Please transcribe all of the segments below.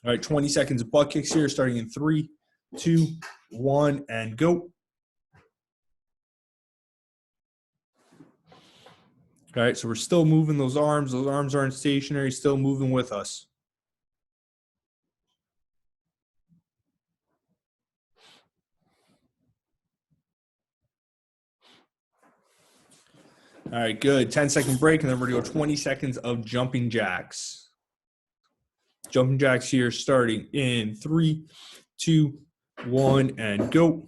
All right, 20 seconds of butt kicks here, starting in 3, 2, 1, and go. All right, so we're still moving those arms. Those arms aren't stationary, still moving with us. All right, good. 10-second break, and then we're going to go 20 seconds of jumping jacks. Jumping jacks here, starting in 3, 2, 1, and go.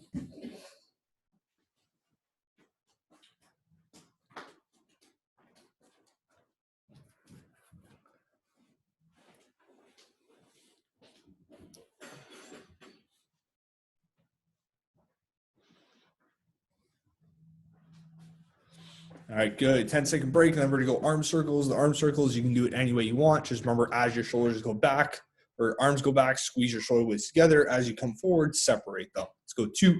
All right, good. 10-second break, and then we're going to go arm circles. The arm circles, you can do it any way you want. Just remember, as your shoulders go back, or arms go back, squeeze your shoulder blades together. As you come forward, separate them. Let's go 2,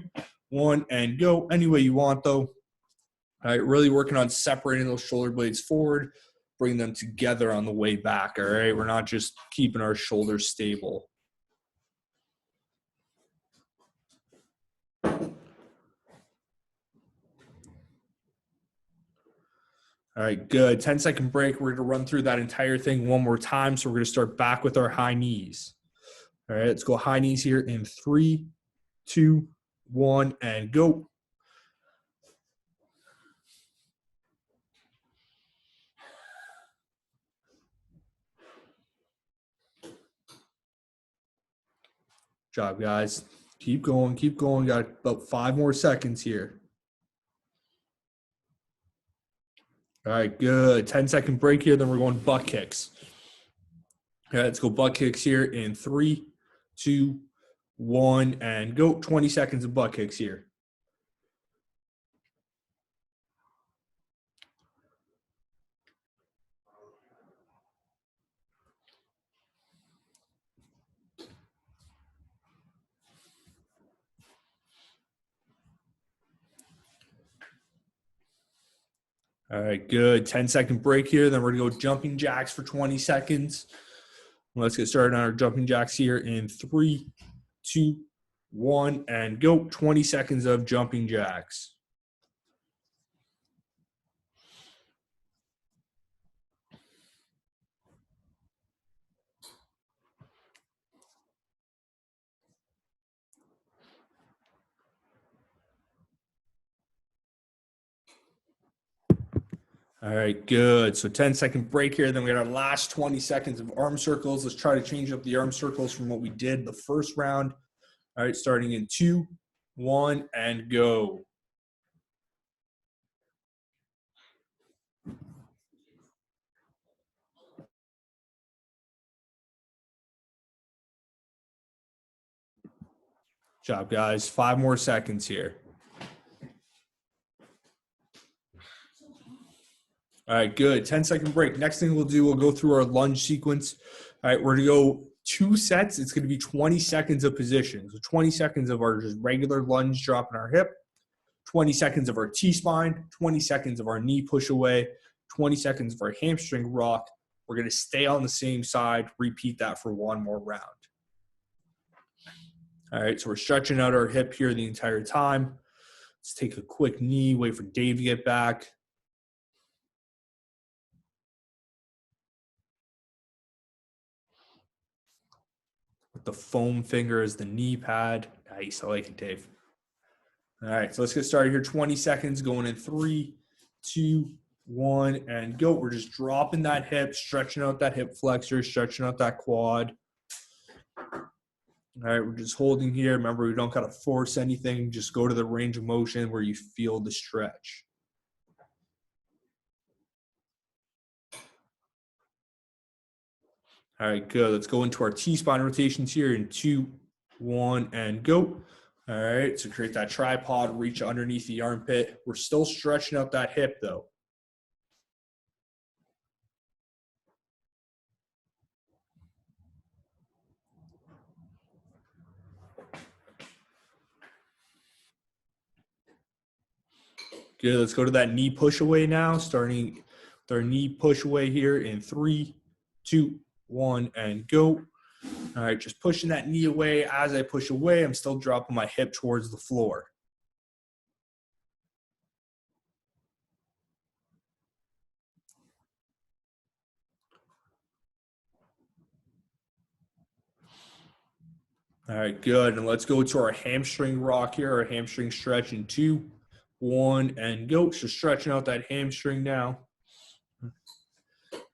1, and go. Any way you want, though. All right, really working on separating those shoulder blades forward, bring them together on the way back, all right? We're not just keeping our shoulders stable. All right, good. 10-second break. We're going to run through that entire thing one more time. So we're going to start back with our high knees. All right, let's go high knees here in 3, 2, 1, and go. Good job, guys. Keep going, keep going. Got about 5 more seconds here. All right, good. 10-second break here. Then we're going butt kicks. All right, let's go butt kicks here in 3, 2, 1, and go. 20 seconds of butt kicks here. All right, good. 10-second break here. Then we're going to go jumping jacks for 20 seconds. Let's get started on our jumping jacks here in 3, 2, 1, and go. 20 seconds of jumping jacks. All right, good. So 10-second break here. Then we got our last 20 seconds of arm circles. Let's try to change up the arm circles from what we did the first round. All right, starting in 2, 1, and go. Good job, guys. 5 more seconds here. All right, good. 10-second break. Next thing we'll do, we'll go through our lunge sequence. All right, we're going to go 2 sets. It's going to be 20 seconds of position. So 20 seconds of our just regular lunge dropping our hip, 20 seconds of our T-spine, 20 seconds of our knee push away, 20 seconds of our hamstring rock. We're going to stay on the same side, repeat that for 1 more round. All right, so we're stretching out our hip here the entire time. Let's take a quick knee, wait for Dave to get back. With the foam finger as the knee pad. Nice, I like it, Dave. All right, so let's get started here. 20 seconds going in 3, 2, 1, and go. We're just dropping that hip, stretching out that hip flexor, stretching out that quad. All right, we're just holding here. Remember, we don't got to force anything. Just go to the range of motion where you feel the stretch. All right, good. Let's go into our T-spine rotations here in 2, 1, and go. All right, so create that tripod, reach underneath the armpit. We're still stretching out that hip, though. Good, let's go to that knee push away now, starting with our knee push away here in 3, 2, 1, and go. All right, just pushing that knee away. As I push away, I'm still dropping my hip towards the floor. All right, good. And let's go to our hamstring rock here, our hamstring stretch in 2, 1, and go. So stretching out that hamstring now.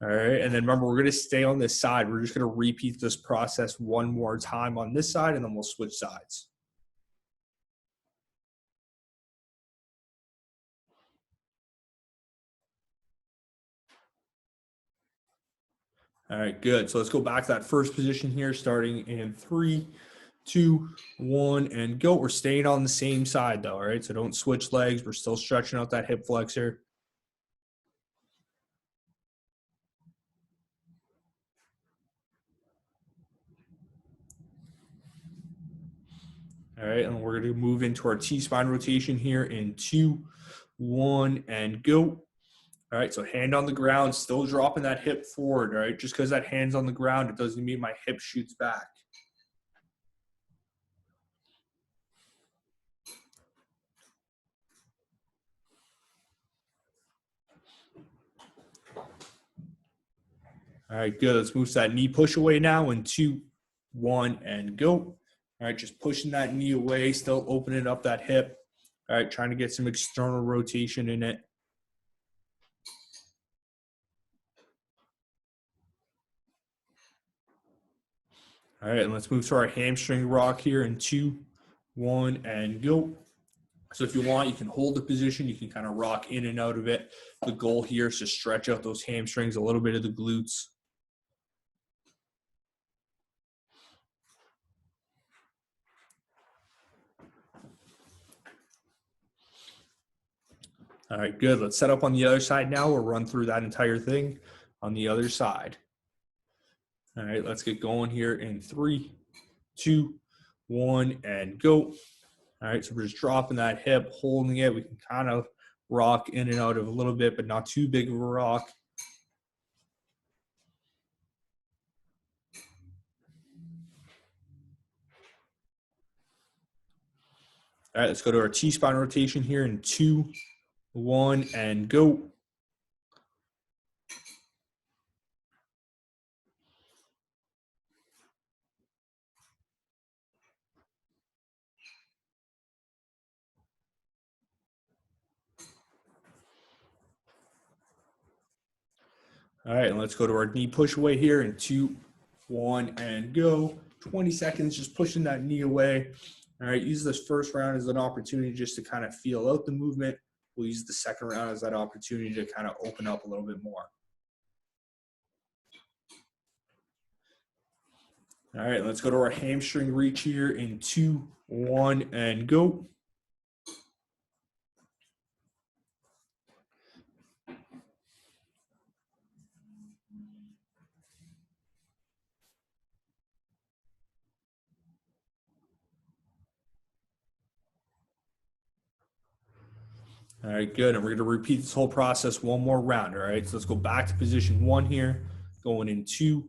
All right, and then remember, we're going to stay on this side. We're just going to repeat this process one more time on this side, and then we'll switch sides. All right, good. So let's go back to that first position here, starting in 3, 2, 1, and go. We're staying on the same side though, all right? So don't switch legs. We're still stretching out that hip flexor. All right, and we're going to move into our T-spine rotation here in 2, 1, and go. All right, so hand on the ground, still dropping that hip forward, all right? Just because that hand's on the ground, it doesn't mean my hip shoots back. All right, good. Let's move to that knee push away now in 2, 1, and go. All right, just pushing that knee away, still opening up that hip. All right, trying to get some external rotation in it. All right, and let's move to our hamstring rock here in 2, 1, and go. So if you want, you can hold the position. You can kind of rock in and out of it. The goal here is to stretch out those hamstrings, a little bit of the glutes. All right, good. Let's set up on the other side now. We'll run through that entire thing on the other side. All right, let's get going here in 3, 2, 1, and go. All right, so we're just dropping that hip, holding it. We can kind of rock in and out of a little bit, but not too big of a rock. All right, let's go to our T-spine rotation here in 2, 1, and go. All right, and let's go to our knee push away here in 2, 1, and go. 20 seconds, just pushing that knee away. All right, use this first round as an opportunity just to kind of feel out the movement. We'll use the second round as that opportunity to kind of open up a little bit more. All right, let's go to our hamstring reach here in 2, 1, and go. All right, good. And we're going to repeat this whole process one more round. All right, so let's go back to position 1 here, going in 2,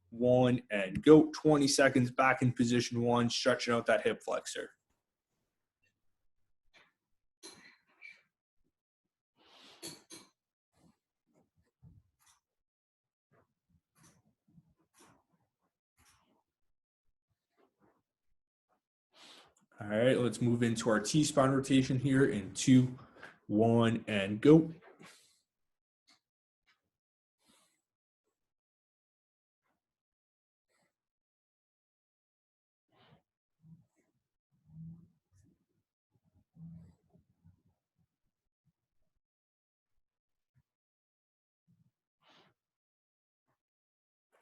1, and go. 20 seconds back in position 1, stretching out that hip flexor. All right, let's move into our T-spine rotation here in 2, 1, and go.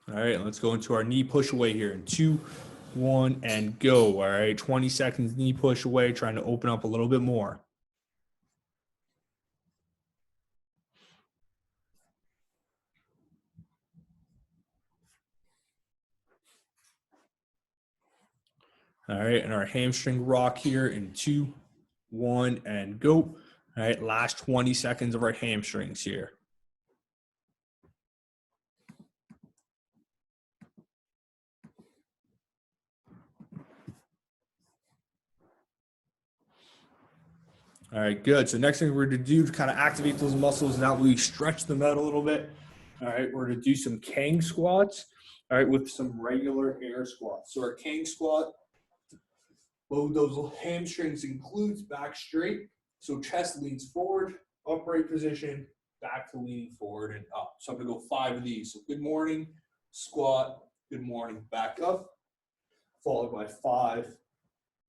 All right, let's go into our knee push away here in 2, 1, and go. All right, 20 seconds knee push away, trying to open up a little bit more. All right, and our hamstring rock here in 2, 1, and go. All right, last 20 seconds of our hamstrings here. All right, good. So next thing we're going to do to kind of activate those muscles, now we stretch them out a little bit. All right, we're going to do some Kang squats, all right, with some regular air squats. So our Kang squat, load those hamstrings and glutes back straight. So chest leans forward, upright position, back to leaning forward and up. So I'm going to go 5 of these. So good morning, squat, good morning, back up, followed by 5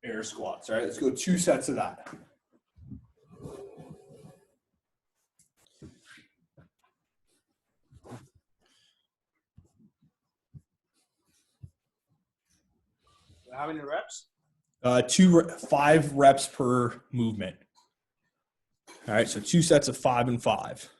air squats. All right, let's go 2 sets of that. How many reps? 5 reps per movement. All right, so 2 sets of 5 and 5.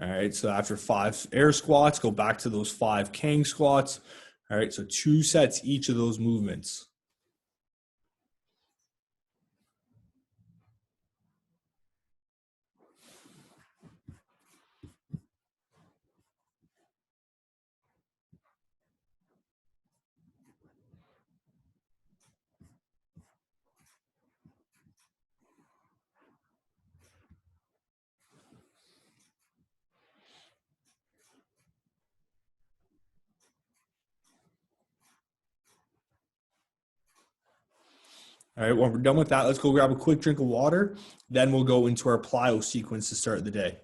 All right, so after 5 air squats, go back to those 5 Kang squats. All right, so 2 sets each of those movements. All right, when we're done with that, let's go grab a quick drink of water. Then we'll go into our plyo sequence to start the day.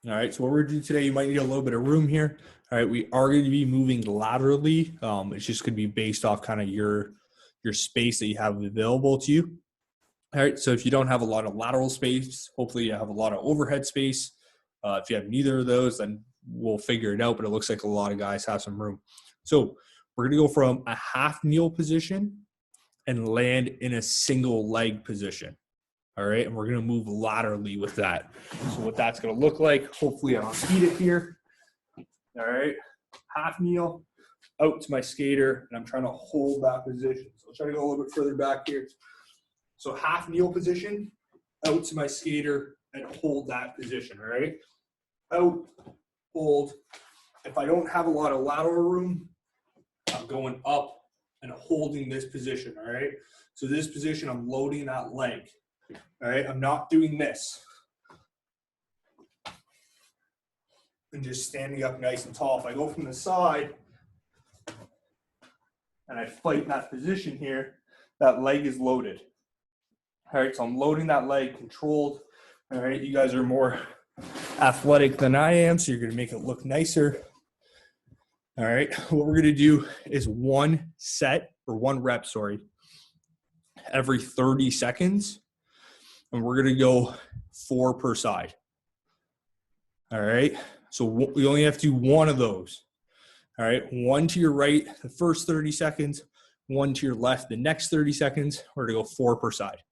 All right, so what we're going to do today, you might need a little bit of room here. All right, we are going to be moving laterally. It's just going to be based off kind of your space that you have available to you. All right, so if you don't have a lot of lateral space, hopefully you have a lot of overhead space. If you have neither of those, then we'll figure it out, but it looks like a lot of guys have some room. So we're going to go from a half kneel position and land in a single leg position. All right, and we're going to move laterally with that. So what that's going to look like, hopefully I'll repeat it here. All right, half kneel, out to my skater, and I'm trying to hold that position. So I'll try to go a little bit further back here. So half kneel position, out to my skater, and hold that position, all right? Out, hold. If I don't have a lot of lateral room, I'm going up and holding this position, all right? So this position, I'm loading that leg, all right? I'm not doing this. And just standing up nice and tall. If I go from the side and I fight in that position here, that leg is loaded. All right, so I'm loading that leg, controlled. All right, you guys are more athletic than I am, so you're going to make it look nicer. All right, what we're going to do is 1 rep, every 30 seconds. And we're going to go 4 per side. All right, so we only have to do 1 of those. All right, 1 to your right the first 30 seconds, 1 to your left the next 30 seconds. We're going to go 4 per side.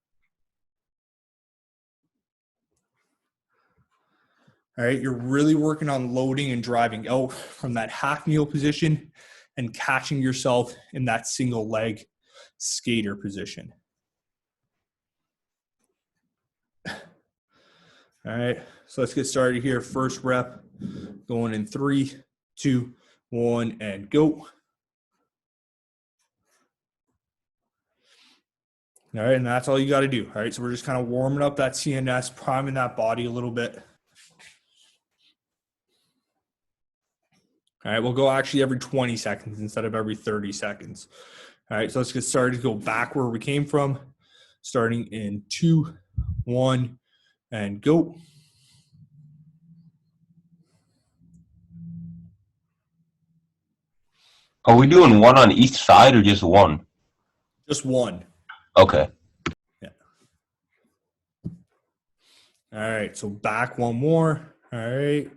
All right, you're really working on loading and driving out from that half kneel position and catching yourself in that single leg skater position. All right, so let's get started here. First rep, going in 3, 2, 1, and go. All right, and that's all you got to do. All right, so we're just kind of warming up that CNS, priming that body a little bit. All right, we'll go actually every 20 seconds instead of every 30 seconds. All right, so let's get started. Go back where we came from, starting in 2, 1, and go. Are we doing one on each side or just one? Just one. Okay. Yeah. All right. So back one more. All right.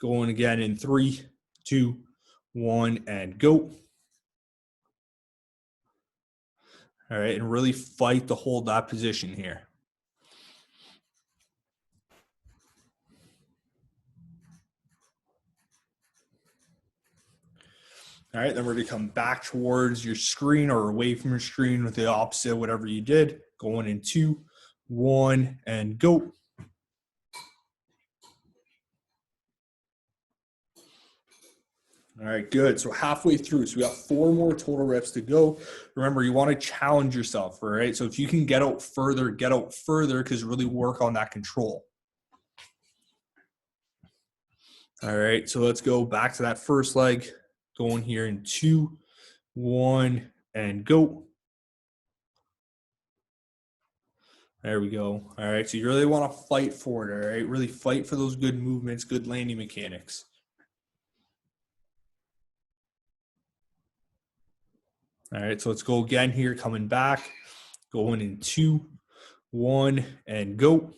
Going again in 3, 2, 1, and go. All right. And really fight to hold that position here. All right, then we're going to come back towards your screen or away from your screen with the opposite, whatever you did. Going in 2, 1, and go. All right, good. So halfway through. So we got 4 more total reps to go. Remember, you want to challenge yourself, all right? So if you can get out further because really work on that control. All right, so let's go back to that first leg. Going here in 2, 1, and go. There we go. All right, so you really want to fight for it, all right? Really fight for those good movements, good landing mechanics. All right, so let's go again here, coming back. Going in 2, 1, and go.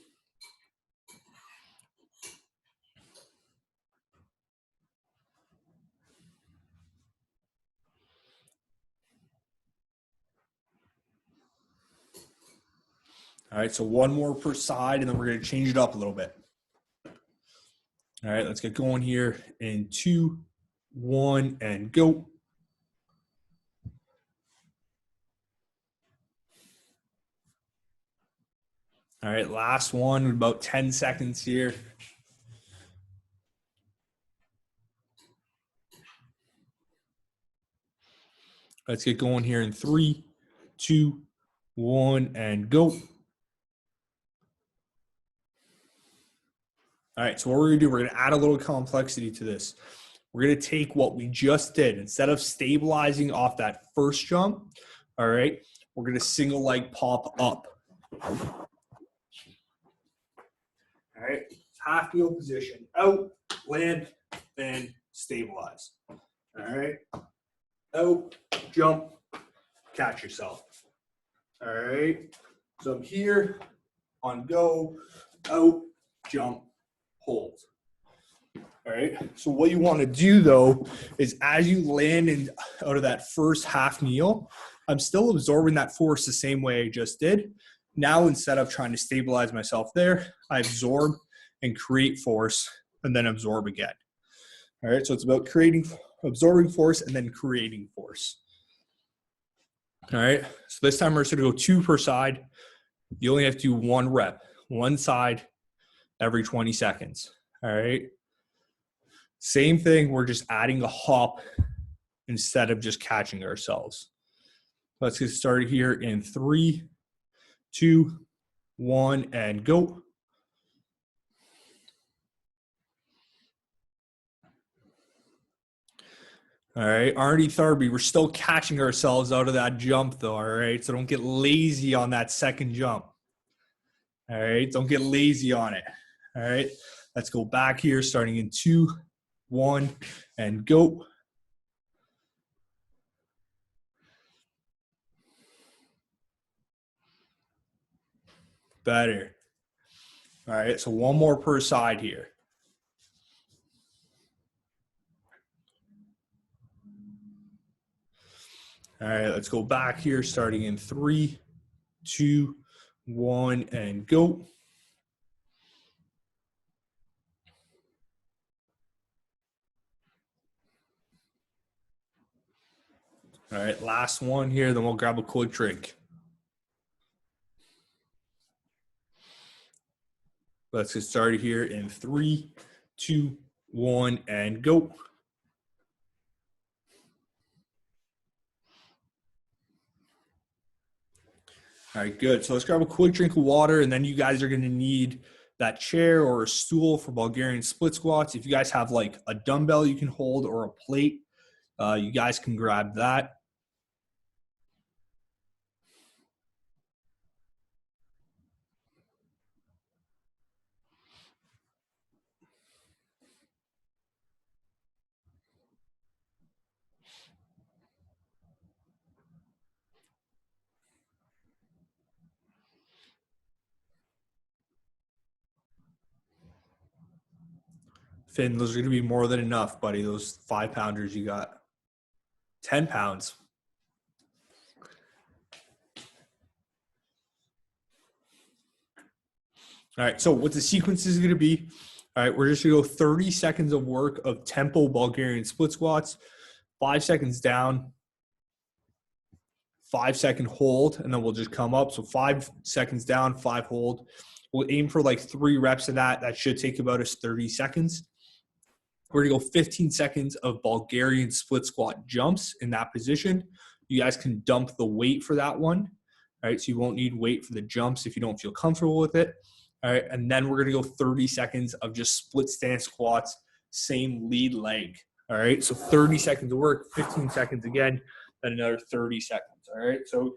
All right, so 1 more per side, and then we're going to change it up a little bit. All right, let's get going here in 2, 1, and go. All right, last one, about 10 seconds here. Let's get going here in 3, 2, 1, and go. All right, so what we're going to do, we're going to add a little complexity to this. We're going to take what we just did. Instead of stabilizing off that first jump, all right, we're going to single leg pop up. All right, half wheel position, out, land, and stabilize. All right, out, jump, catch yourself. All right, so I'm here, on go, out, jump, hold. All right, so what you want to do though is as you land in out of that first half kneel, I'm still absorbing that force the same way I just did. Now instead of trying to stabilize myself there, I absorb and create force and then absorb again. All right, so it's about absorbing force and then creating force. All right, so this time we're just going to go 2 per side. You only have to do 1 rep, 1 side every 20 seconds. All right. Same thing, we're just adding a hop instead of just catching ourselves. Let's get started here in 3, 2, 1, and go. All right, Arnie Tharby, we're still catching ourselves out of that jump though, all right? So don't get lazy on that second jump. All right, don't get lazy on it. All right, let's go back here, starting in 2, 1, and go. Better. All right, so 1 more per side here. All right, let's go back here, starting in 3, 2, 1, and go. All right, last one here, then we'll grab a quick drink. Let's get started here in 3, 2, 1, and go. All right, good. So let's grab a quick drink of water, and then you guys are going to need that chair or a stool for Bulgarian split squats. If you guys have like a dumbbell you can hold or a plate, you guys can grab that. Finn, those are going to be more than enough, buddy. Those 5-pounders you got. 10 pounds. All right, so what the sequence is going to be, all right, we're just going to go 30 seconds of work of tempo Bulgarian split squats, 5 seconds down, 5-second hold, and then we'll just come up. So 5 seconds down, 5 hold. We'll aim for like 3 reps of that. That should take about us 30 seconds. We're going to go 15 seconds of Bulgarian split squat jumps in that position. You guys can dump the weight for that one. All right, so you won't need weight for the jumps if you don't feel comfortable with it. All right, and then we're going to go 30 seconds of just split stance squats, same lead leg. All right, so 30 seconds of work, 15 seconds again, then another 30 seconds. All right, so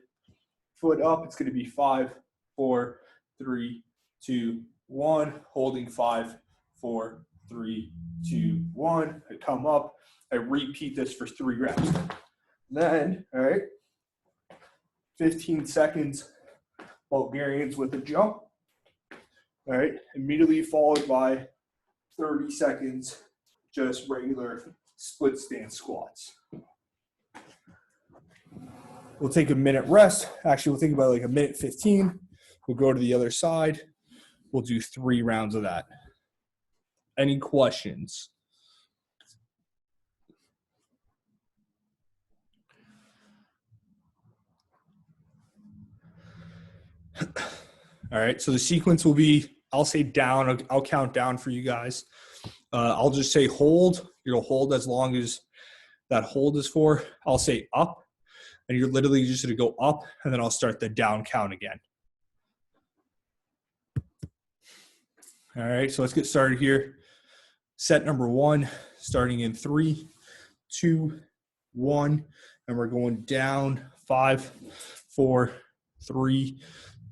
foot up, it's going to be 5, 4, 3, 2, 1, holding 5, 4, 3, 2, 1. I come up, I repeat this for 3 reps. Then, all right, 15 seconds Bulgarians with a jump. All right, immediately followed by 30 seconds just regular split stance squats. We'll take a minute rest. Actually, we'll take about like a minute 15. We'll go to the other side. We'll do 3 rounds of that. Any questions? All right, so the sequence will be, I'll say down, I'll count down for you guys. I'll just say hold. You'll hold as long as that hold is for. I'll say up, and you're literally just going to go up, and then I'll start the down count again. All right, so let's get started here. Set number 1, starting in 3, 2, 1, and we're going down 5, 4, 3,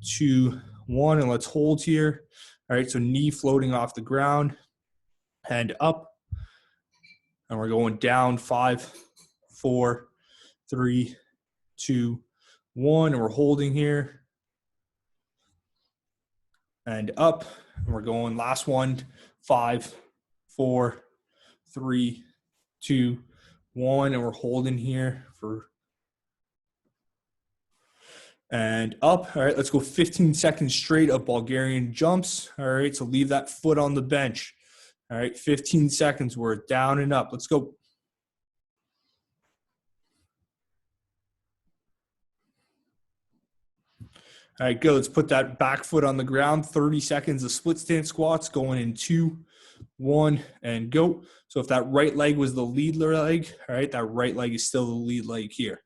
2, 1, and let's hold here. All right, so knee floating off the ground, hand up, and we're going down 5, 4, 3, 2, 1, and we're holding here, and up, and we're going last one, 5, 4, 3, 2, 1, and we're holding here for and up. All right, let's go 15 seconds straight of Bulgarian jumps. All right, so leave that foot on the bench. All right, 15 seconds worth, down and up. Let's go. All right, good. Let's put that back foot on the ground. 30 seconds of split stance squats going in 2, 1, and go. So if that right leg was the lead leg, all right, that right leg is still the lead leg here.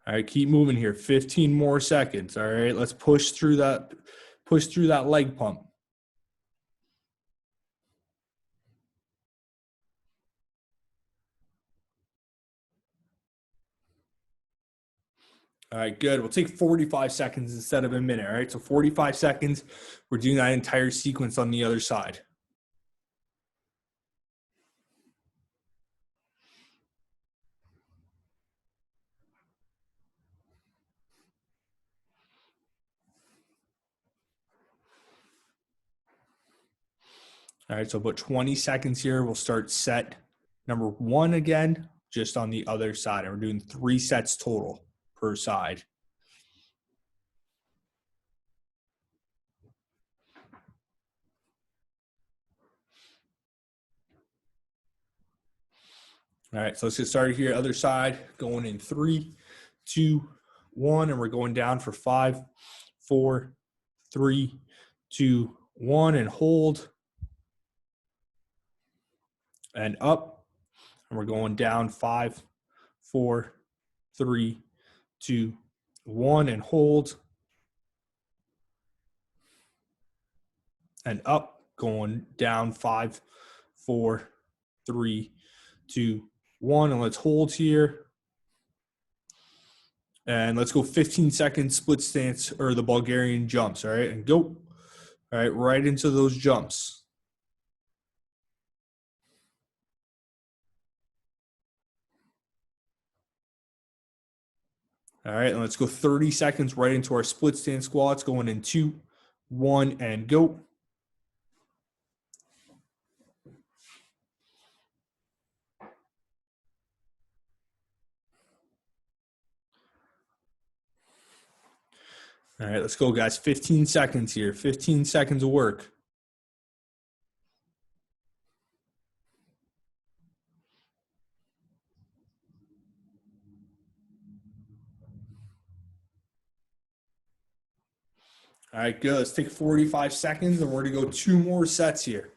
All right, keep moving here. 15 more seconds. All right, let's push through that leg pump. All right, good. We'll take 45 seconds instead of a minute. All right, so 45 seconds. We're doing that entire sequence on the other side. All right, so about 20 seconds here. We'll start set number 1 again, just on the other side. And we're doing 3 sets total per side. All right, so let's get started here. Other side, going in 3, 2, 1, and we're going down for 5, 4, 3, 2, 1, and hold. And up, and we're going down 5, 4, 3, 2, 1, and hold. And up, going down 5, 4, 3, 2, 1, and let's hold here. And let's go 15 seconds split stance or the Bulgarian jumps, all right? And go. All right, right into those jumps. All right, and let's go 30 seconds right into our split stance squats, going in 2, 1, and go. All right, let's go, guys. 15 seconds here. 15 seconds of work. All right, good. Let's take 45 seconds, and we're going to go 2 more sets here.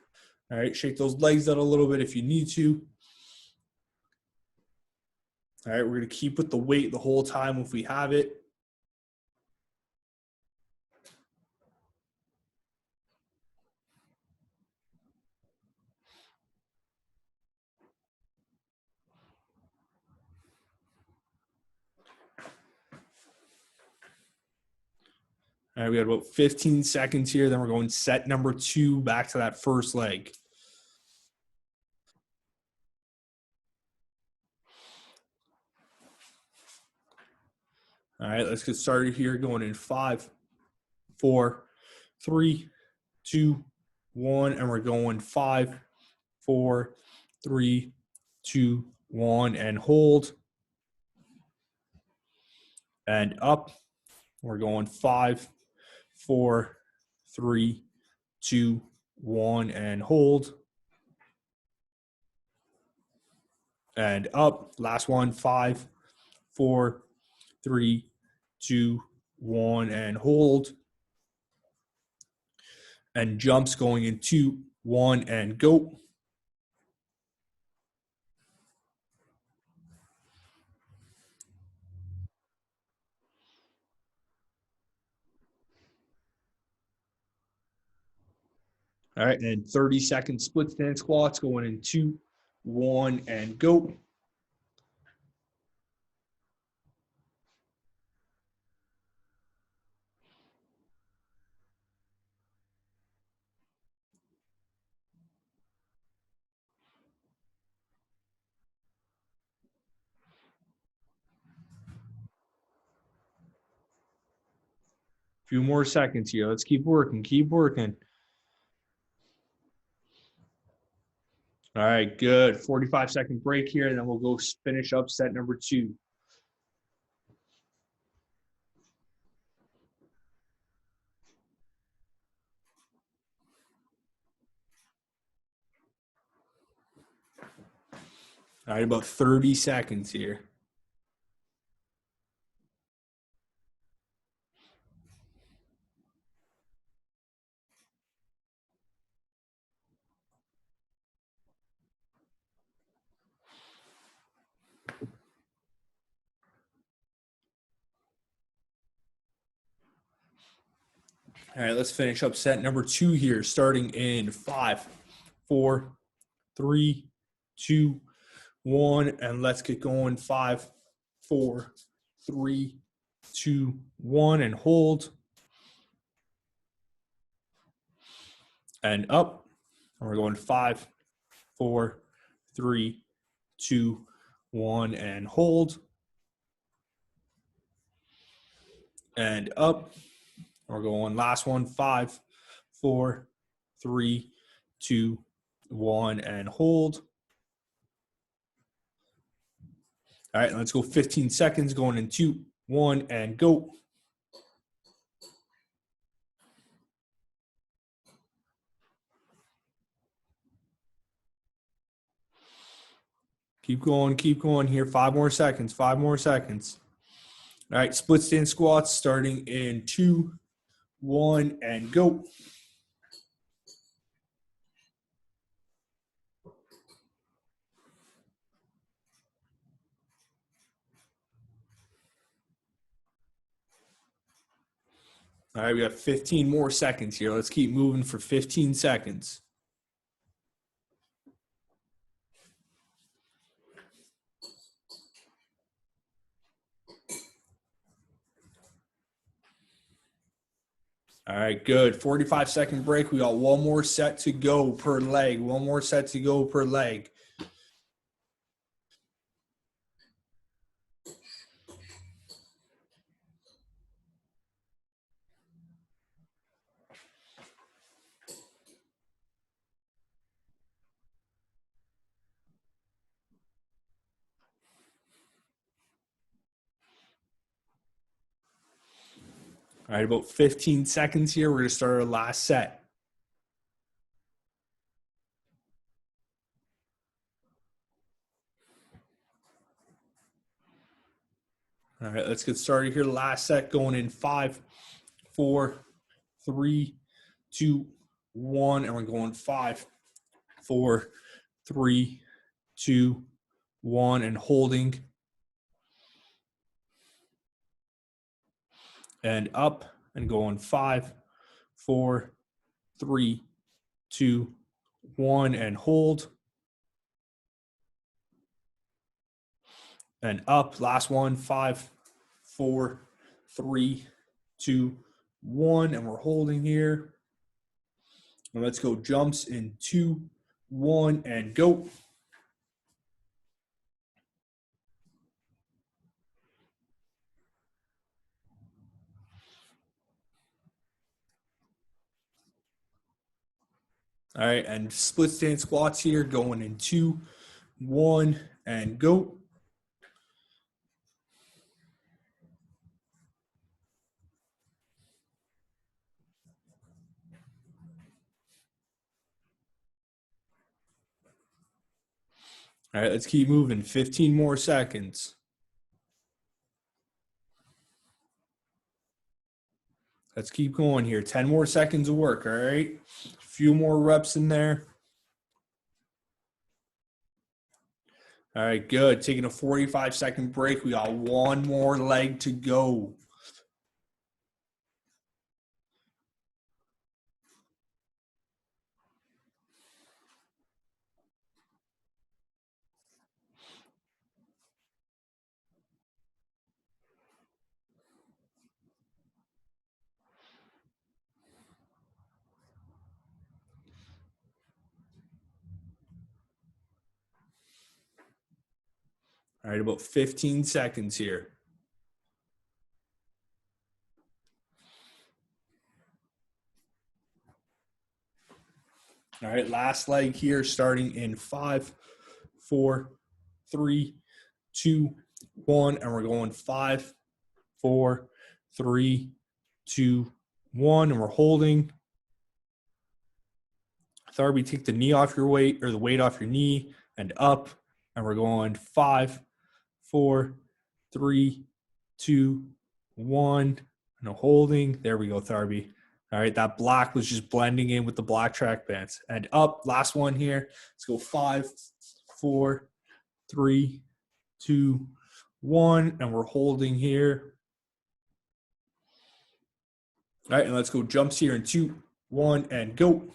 All right, shake those legs out a little bit if you need to. All right, we're going to keep with the weight the whole time if we have it. All right, we got about 15 seconds here. Then we're going set number 2 back to that first leg. All right, let's get started here. Going in 5, 4, 3, 2, 1, and we're going 5, 4, 3, 2, 1, and hold. And up. We're going 5, 4, 3, 2, 1, and hold. And up. Last one. 5, 4, 3, 2, 1, and hold. And jumps going in 2, 1, and go. All right, and 30-second split stance squats going in 2, 1, and go. Few more seconds here. Let's keep working. Keep working. All right, good. 45-second break here, and then we'll go finish up set number 2. All right, about 30 seconds here. All right, let's finish up set number 2 here, starting in 5, 4, 3, 2, 1, and let's get going. 5, 4, 3, 2, 1, and hold. And up. And we're going 5, 4, 3, 2, 1, and hold. And up. We're going last one. 5, 4, 3, 2, 1, and hold. All right, let's go 15 seconds going in 2, 1, and go. Keep going here. 5 more seconds, 5 more seconds. All right, split stance squats starting in 2, 1, and go. All right, we got 15 more seconds here. Let's keep moving for 15 seconds. All right, good. 45-second break. We got one more set to go per leg. One more set to go per leg. All right, about 15 seconds here. We're going to start our last set. All right, let's get started here. Last set going in 5, 4, 3, 2, 1. And we're going 5, 4, 3, 2, 1. And holding. And up and going 5, 4, 3, 2, 1. And hold. And up. Last one. 5, 4, 3, 2, 1. And we're holding here. And let's go jumps in 2, 1, and go. All right, and split stance squats here going in 2, 1, and go. All right, let's keep moving. 15 more seconds. Let's keep going here. 10 more seconds of work, all right? A few more reps in there. All right, good. Taking a 45-second break. We got one more leg to go. All right, about 15 seconds here. All right, last leg here starting in 5, 4, 3, 2, 1. And we're going 5, 4, 3, 2, 1. And we're holding. Tharby, take the knee off your weight or the weight off your knee and up. And we're going 5, 4, 3, 2, 1. And holding. There we go, Tharby. All right, that black was just blending in with the black track bands. And up, last one here. Let's go 5, 4, 3, 2, 1. And we're holding here. All right, and let's go jumps here in 2, 1, and go.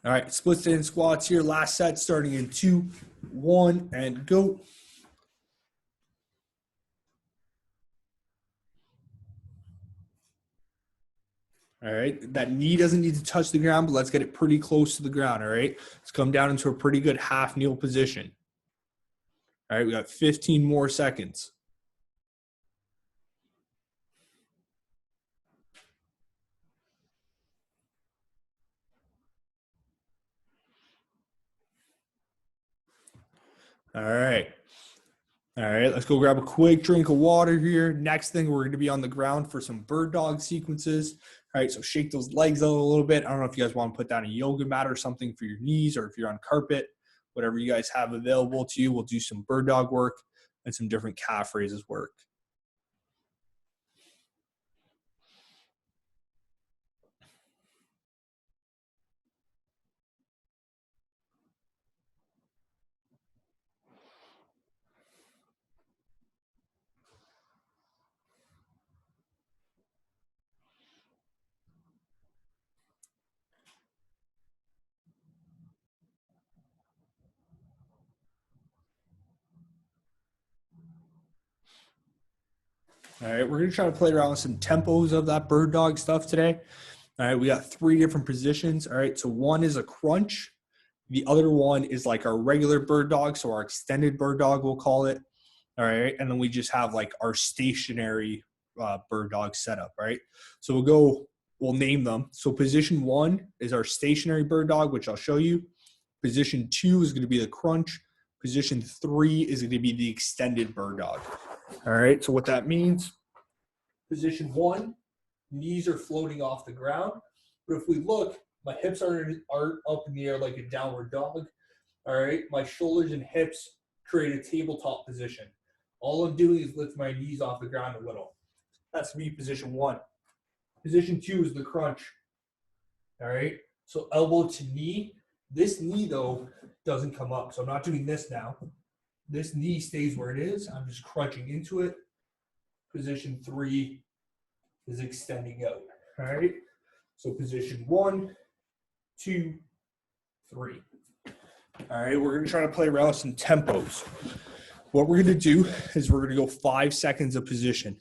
All right, split stance squats here. Last set starting in 2, 1, and go. All right, that knee doesn't need to touch the ground, but let's get it pretty close to the ground. All right, let's come down into a pretty good half kneel position. All right, we got 15 more seconds. All right. All right, let's go grab a quick drink of water here. Next thing, we're going to be on the ground for some bird dog sequences. All right, so shake those legs out a little bit. I don't know if you guys want to put down a yoga mat or something for your knees, or if you're on carpet, whatever you guys have available to you. We'll do some bird dog work and some different calf raises work. All right, we're going to try to play around with some tempos of that bird dog stuff today. All right, we got 3 different positions. All right, so one is a crunch. The other one is like our regular bird dog, so our extended bird dog, we'll call it. All right, and then we just have like our stationary bird dog setup, right? So we'll we'll name them. So position 1 is our stationary bird dog, which I'll show you. Position 2 is going to be the crunch. Position 3 is going to be the extended bird dog. All right, so what that means, position 1, knees are floating off the ground. But if we look, my hips aren't up in the air like a downward dog. All right, my shoulders and hips create a tabletop position. All I'm doing is lift my knees off the ground a little. That's me, position 1. Position 2 is the crunch. All right, so elbow to knee. This knee, though, doesn't come up. So I'm not doing this now. This knee stays where it is. I'm just crunching into it. Position 3 is extending out. All right, so position 1, 2, 3. All right, we're going to try to play around with some tempos. What we're going to do is we're going to go 5 seconds of position.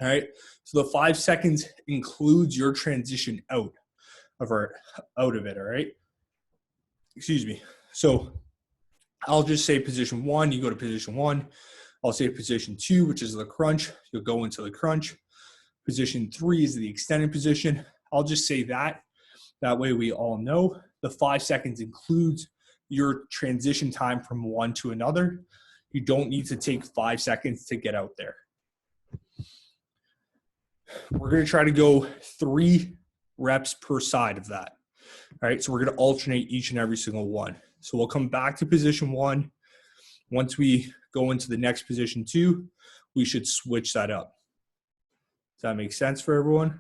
All right, so the 5 seconds includes your transition out of it. All right, excuse me. So I'll just say position 1, you go to position 1. I'll say position 2, which is the crunch. You'll go into the crunch. Position 3 is the extended position. I'll just say that. That way we all know. The 5 seconds includes your transition time from one to another. You don't need to take 5 seconds to get out there. We're going to try to go 3 reps per side of that. All right, so we're going to alternate each and every single one. So we'll come back to position 1. Once we go into the next position 2, we should switch that up. Does that make sense for everyone?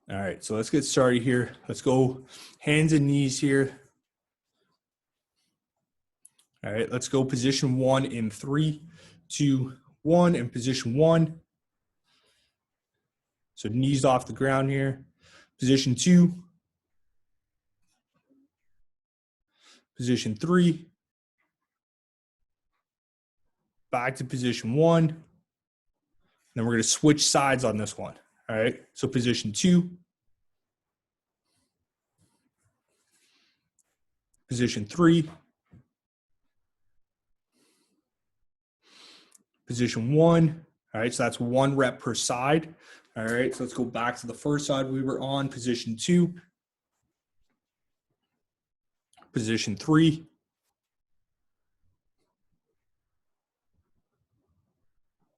All right, so let's get started here. Let's go hands and knees here. All right, let's go position 1 in 3, 2, 1, and position 1. So knees off the ground here. Position 2. Position 3. Back to position 1. Then we're going to switch sides on this one. All right, so position 2. Position 3. Position 1. All right, so that's 1 rep per side. All right, so let's go back to the first side we were on. Position 2. Position 3.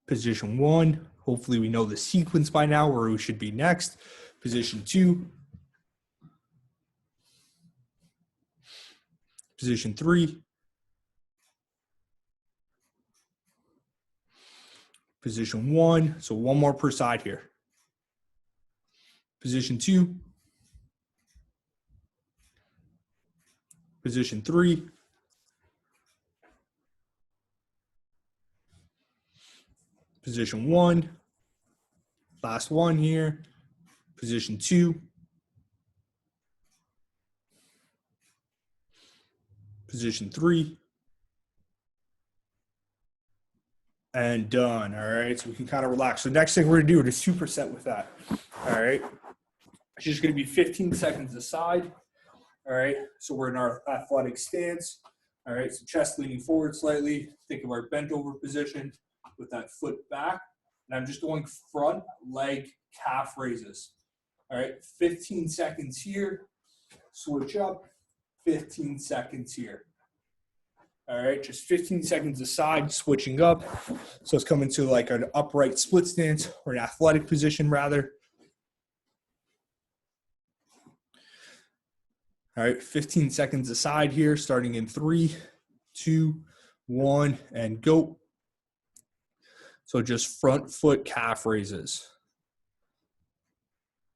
Position 1. Hopefully we know the sequence by now where we should be next. Position 2. Position 3. Position 1. So 1 more per side here. Position 2. Position 3. Position 1. Last one here. Position 2. Position 3. And done. All right, so we can kind of relax. So next thing we're gonna do is a superset with that. All right, it's just gonna be 15 seconds aside. All right, so we're in our athletic stance. All right, so chest leaning forward slightly. Think of our bent over position with that foot back. And I'm just going front leg calf raises. All right, 15 seconds here. Switch up, 15 seconds here. All right, just 15 seconds aside, switching up. So it's coming to like an upright split stance or an athletic position rather. All right, 15 seconds aside here, starting in 3, 2, 1, and go. So just front foot calf raises.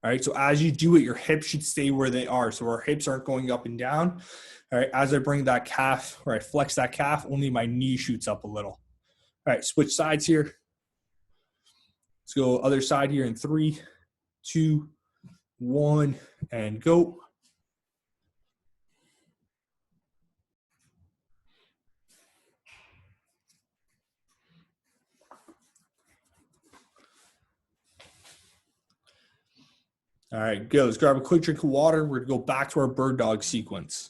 All right, so as you do it, your hips should stay where they are. So our hips aren't going up and down. All right, as I bring that calf, or I flex that calf, only my knee shoots up a little. All right, switch sides here. Let's go other side here in 3, 2, 1, and go. All right, good. Let's grab a quick drink of water. We're going to go back to our bird dog sequence.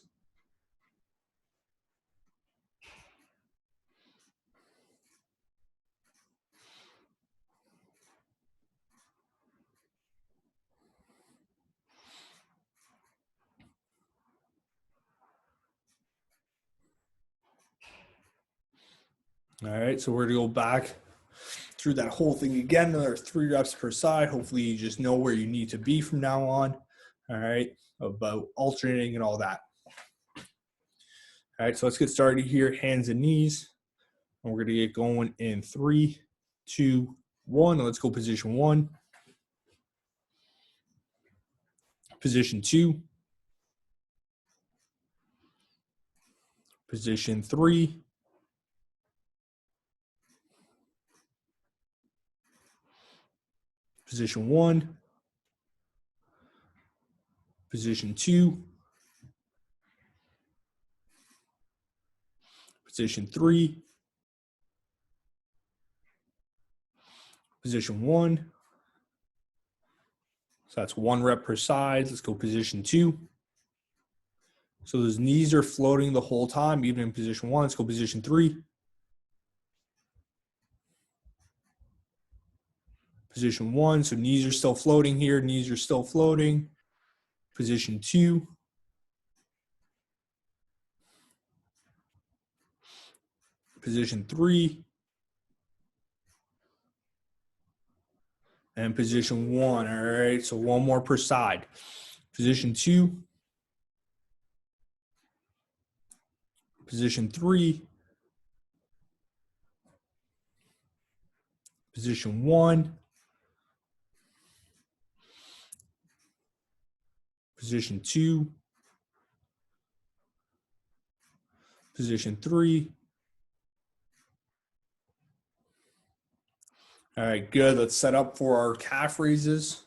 All right, so we're going to go back through that whole thing again. Another 3 reps per side. Hopefully you just know where you need to be from now on. All right, about alternating and all that. All right, so let's get started here. Hands and knees. And we're going to get going in 3, 2, 1. Let's go position 1. Position 2. Position 3. Position 1. Position 2. Position 3. Position 1. So that's 1 rep per side. Let's go position 2. So those knees are floating the whole time, even in position 1. Let's go position 3. Position 1. So knees are still floating here. Knees are still floating. Position 2. Position 3. And position 1. All right. So 1 more per side. Position 2. Position 3. Position 1. Position 2. Position 3. All right, good. Let's set up for our calf raises.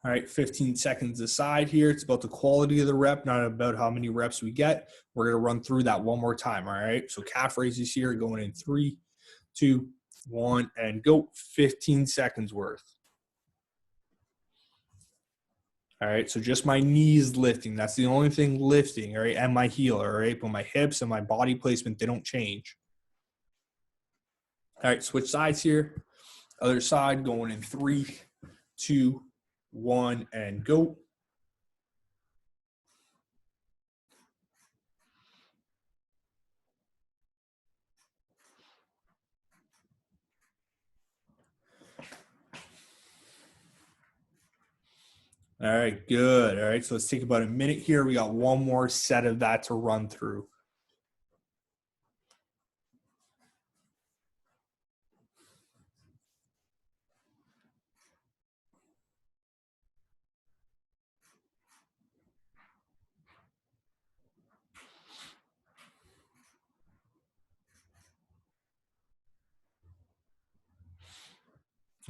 All right, 15 seconds aside here. It's about the quality of the rep, not about how many reps we get. We're going to run through that one more time, all right? So calf raises here going in 3, 2, 1, and go. 15 seconds worth. All right, so just my knees lifting. That's the only thing lifting, all right, and my heel, all right? But my hips and my body placement, they don't change. All right, switch sides here. Other side going in 3, 2, 1, and go. All right, good. All right, so let's take about a minute here. We got one more set of that to run through.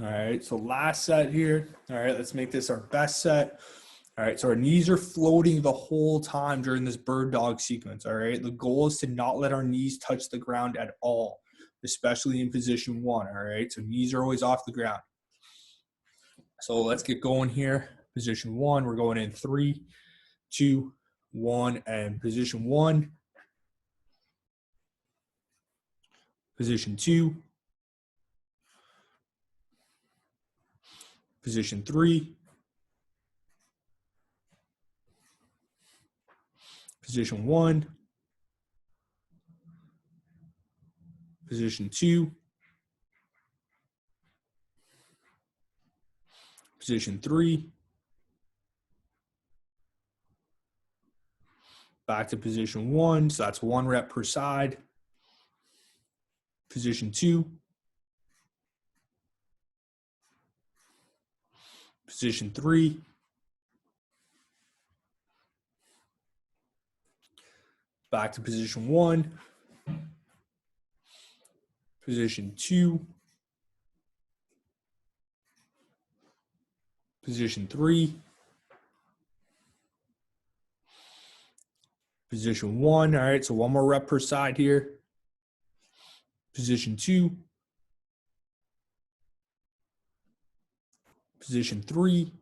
All right, so last set here. All right, let's make this our best set. All right, so our knees are floating the whole time during this bird dog sequence. All right, the goal is to not let our knees touch the ground at all, especially in position 1. All right, so knees are always off the ground. So let's get going here. Position 1, we're going in 3, 2, 1, and position 1. Position 2. Position 3. Position 1. Position 2. Position 3. Back to position 1. So that's 1 rep per side. Position 2. Position 3. Back to position 1. Position 2. Position 3. Position 1. All right, so 1 more rep per side here. Position 2. Position 3.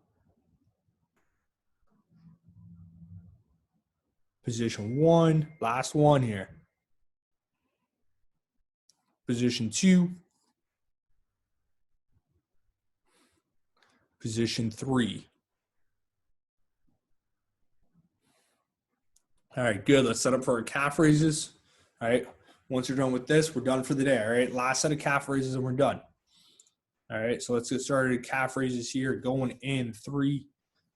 Position 1, last one here. Position 2. Position 3. All right, good. Let's set up for our calf raises. All right. Once you're done with this, we're done for the day. All right. Last set of calf raises and we're done. All right. So let's get started. Calf raises here. Going in 3,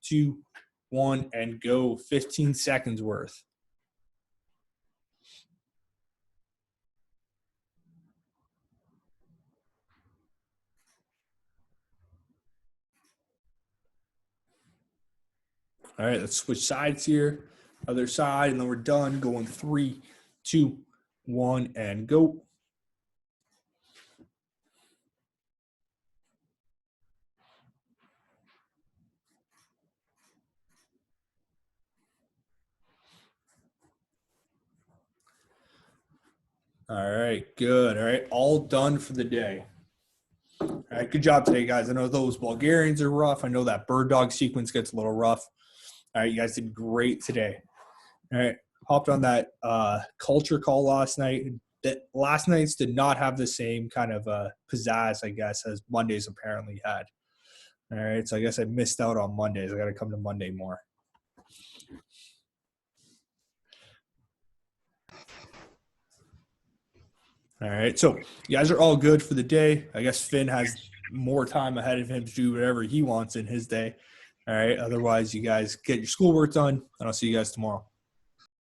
2, 1, and go. 15 seconds worth. All right. Let's switch sides here. Other side, and then we're done. Going 3, 2, 1, and go. All right, good. All right, all done for the day. All right, good job today, guys. I know those Bulgarians are rough. I know that bird dog sequence gets a little rough. All right, you guys did great today. All right, hopped on that culture call last night. That last night's did not have the same kind of pizzazz, I guess, as Mondays apparently had. All right, so I guess I missed out on Mondays. I got to come to Monday more. All right, so you guys are all good for the day. I guess Finn has more time ahead of him to do whatever he wants in his day. All right, otherwise, you guys get your schoolwork done, and I'll see you guys tomorrow.